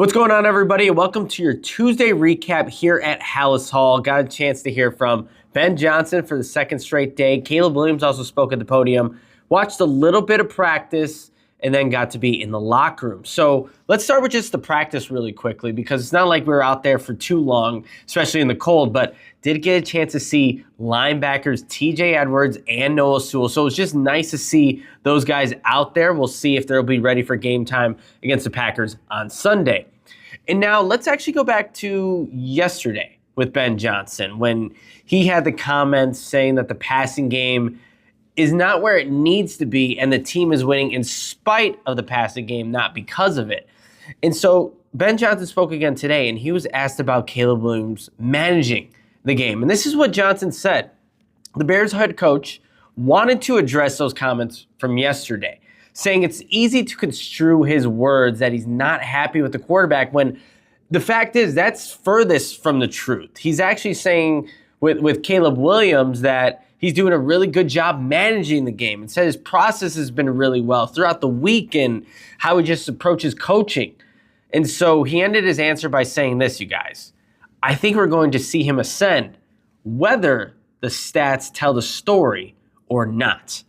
What's going on, everybody? Welcome to your Tuesday recap here at Halas Hall. Got a chance to hear from Ben Johnson for the second straight day. Caleb Williams also spoke at the podium. Watched a little bit of practice and then got to be in the locker room. So let's start with just the practice really quickly, because it's not like we were out there for too long, especially in the cold, but did get a chance to see linebackers TJ Edwards and Noah Sewell. So it's just nice to see those guys out there. We'll see if they'll be ready for game time against the Packers on Sunday. And now let's actually go back to yesterday with Ben Johnson when he had the comments saying that the passing game is not where it needs to be and the team is winning in spite of the passing game, not because of it. And so Ben Johnson spoke again today, and he was asked about Caleb Williams managing the game. And this is what Johnson said. The Bears head coach wanted to address those comments from yesterday, saying it's easy to construe his words that he's not happy with the quarterback when the fact is that's furthest from the truth. He's actually saying with Caleb Williams that he's doing a really good job managing the game, and said his process has been really well throughout the week and how he just approaches coaching. And so he ended his answer by saying this, you guys. I think we're going to see him ascend, whether the stats tell the story or not.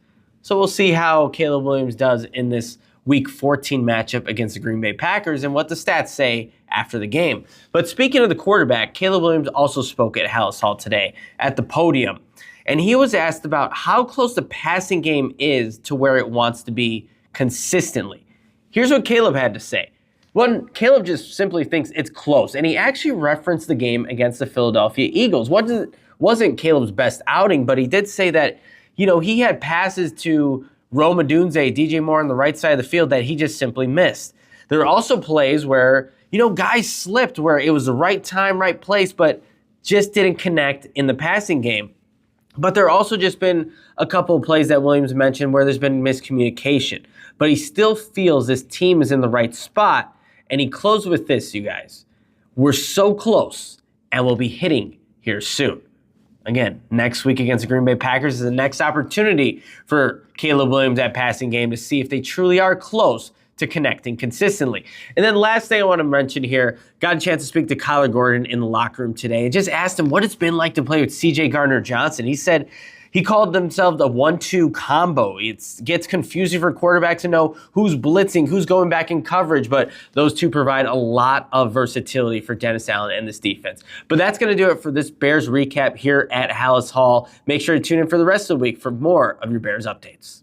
So we'll see how Caleb Williams does in this Week 14 matchup against the Green Bay Packers and what the stats say after the game. But speaking of the quarterback, Caleb Williams also spoke at Halas Hall today at the podium. And he was asked about how close the passing game is to where it wants to be consistently. Here's what Caleb had to say. One, Caleb just simply thinks it's close. And he actually referenced the game against the Philadelphia Eagles. Wasn't Caleb's best outing, but he did say that, he had passes to Rome Odunze, DJ Moore on the right side of the field that he just simply missed. There are also plays where, guys slipped where it was the right time, right place, but just didn't connect in the passing game. But there also just been a couple of plays that Williams mentioned where there's been miscommunication. But he still feels this team is in the right spot. And he closed with this, you guys. We're so close, and we'll be hitting here soon. Again, next week against the Green Bay Packers is the next opportunity for Caleb Williams at passing game to see if they truly are close to connecting consistently. And then last thing I want to mention here, got a chance to speak to Kyler Gordon in the locker room today and just asked him what it's been like to play with C.J. Gardner-Johnson. He said he called themselves a 1-2 combo. It gets confusing for quarterbacks to know who's blitzing, who's going back in coverage, but those two provide a lot of versatility for Dennis Allen and this defense. But that's going to do it for this Bears recap here at Halas Hall. Make sure to tune in for the rest of the week for more of your Bears updates.